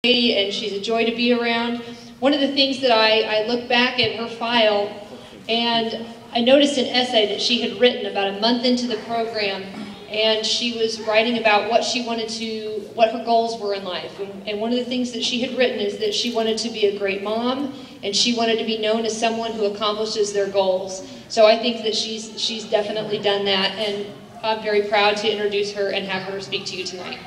and she's a joy to be around. One of the things that I look back at her file, and I noticed an essay that she had written about a month into the program, and she was writing about what her goals were in life. And one of the things that she had written is that she wanted to be a great mom, and she wanted to be known as someone who accomplishes their goals. So I think that she's definitely done that, and I'm very proud to introduce her and have her speak to you tonight.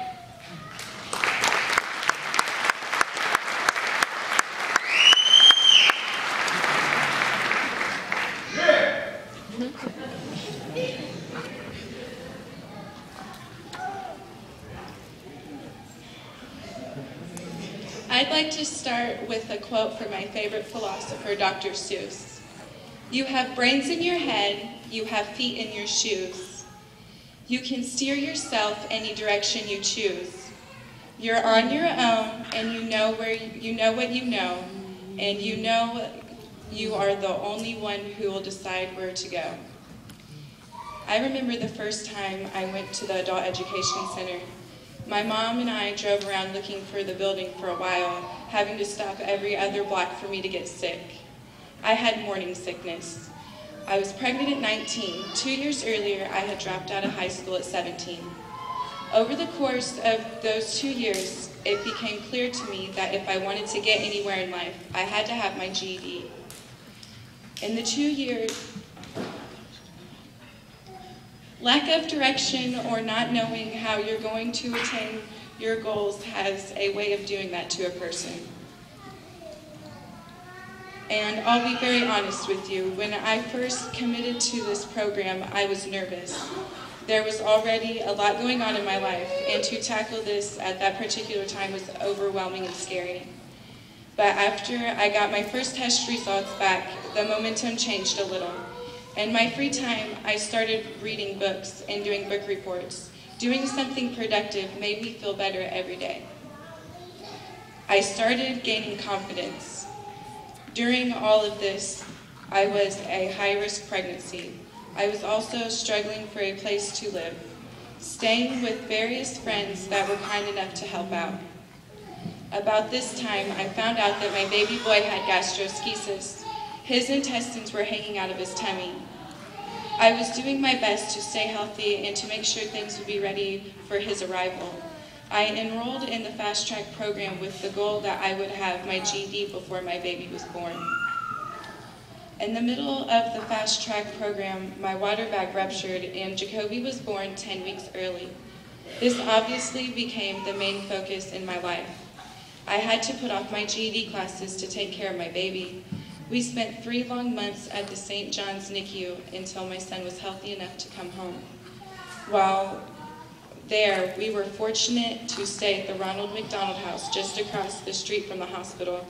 I'd like to start with a quote from my favorite philosopher, Dr. Seuss. "You have brains in your head, you have feet in your shoes. You can steer yourself any direction you choose. You're on your own, and you know what you know, and you know you are the only one who will decide where to go." I remember the first time I went to the Adult Education Center. My mom and I drove around looking for the building for a while, having to stop every other block for me to get sick. I had morning sickness. I was pregnant at 19. 2 years earlier, I had dropped out of high school at 17. Over the course of those 2 years, it became clear to me that if I wanted to get anywhere in life, I had to have my GED. In the 2 years, lack of direction or not knowing how you're going to attain your goals has a way of doing that to a person. And I'll be very honest with you, when I first committed to this program, I was nervous. There was already a lot going on in my life, and to tackle this at that particular time was overwhelming and scary. But after I got my first test results back, the momentum changed a little. In my free time, I started reading books and doing book reports. Doing something productive made me feel better every day. I started gaining confidence. During all of this, I was a high-risk pregnancy. I was also struggling for a place to live, staying with various friends that were kind enough to help out. About this time, I found out that my baby boy had gastroschisis. His intestines were hanging out of his tummy. I was doing my best to stay healthy and to make sure things would be ready for his arrival. I enrolled in the Fast Track program with the goal that I would have my GED before my baby was born. In the middle of the Fast Track program, my water bag ruptured and Jacoby was born 10 weeks early. This obviously became the main focus in my life. I had to put off my GED classes to take care of my baby. We spent 3 long months at the St. John's NICU until my son was healthy enough to come home. While there, we were fortunate to stay at the Ronald McDonald House just across the street from the hospital.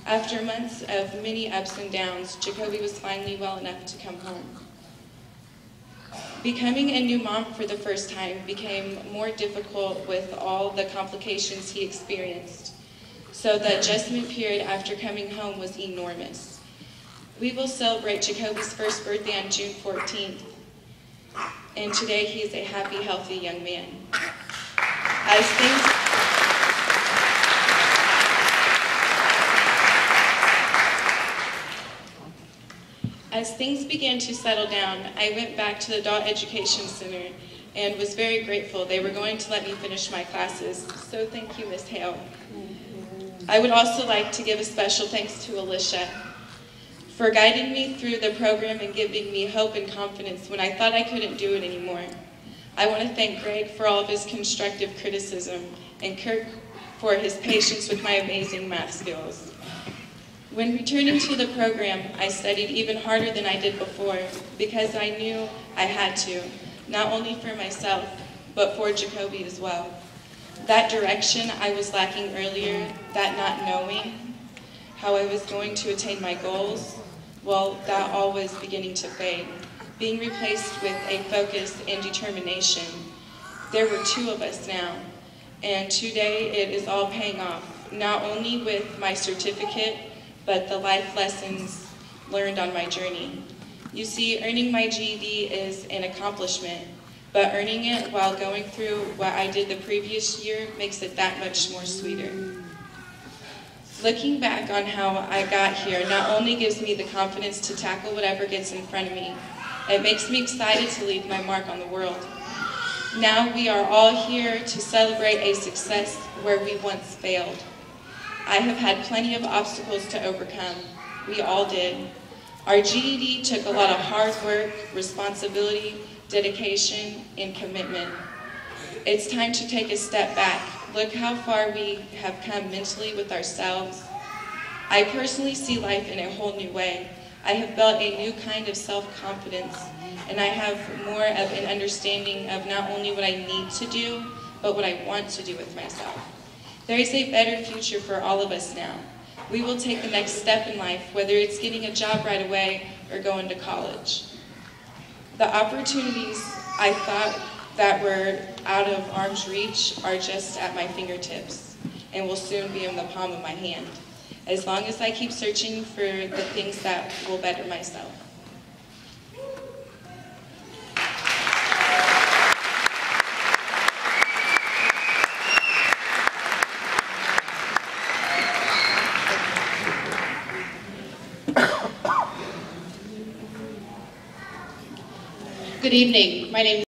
After months of many ups and downs, Jacoby was finally well enough to come home. Becoming a new mom for the first time became more difficult with all the complications he experienced. So the adjustment period after coming home was enormous. We will celebrate Jacoby's first birthday on June 14th, and today he is a happy, healthy young man. As things began to settle down, I went back to the Adult Education Center and was very grateful they were going to let me finish my classes, so thank you, Ms. Hale. I would also like to give a special thanks to Alicia for guiding me through the program and giving me hope and confidence when I thought I couldn't do it anymore. I want to thank Greg for all of his constructive criticism and Kirk for his patience with my amazing math skills. When returning to the program, I studied even harder than I did before because I knew I had to, not only for myself, but for Jacoby as well. That direction I was lacking earlier, that not knowing how I was going to attain my goals, well, that all was beginning to fade, being replaced with a focus and determination. There were 2 of us now, and today it is all paying off, not only with my certificate, but the life lessons learned on my journey. You see, earning my GED is an accomplishment, but earning it while going through what I did the previous year makes it that much more sweeter. Looking back on how I got here not only gives me the confidence to tackle whatever gets in front of me, it makes me excited to leave my mark on the world. Now we are all here to celebrate a success where we once failed. I have had plenty of obstacles to overcome. We all did. Our GED took a lot of hard work, responsibility, dedication, and commitment. It's time to take a step back. Look how far we have come mentally with ourselves. I personally see life in a whole new way. I have built a new kind of self-confidence, and I have more of an understanding of not only what I need to do, but what I want to do with myself. There is a better future for all of us now. We will take the next step in life, whether it's getting a job right away or going to college. The opportunities I thought that were out of arm's reach are just at my fingertips and will soon be in the palm of my hand, as long as I keep searching for the things that will better myself. Good evening. My name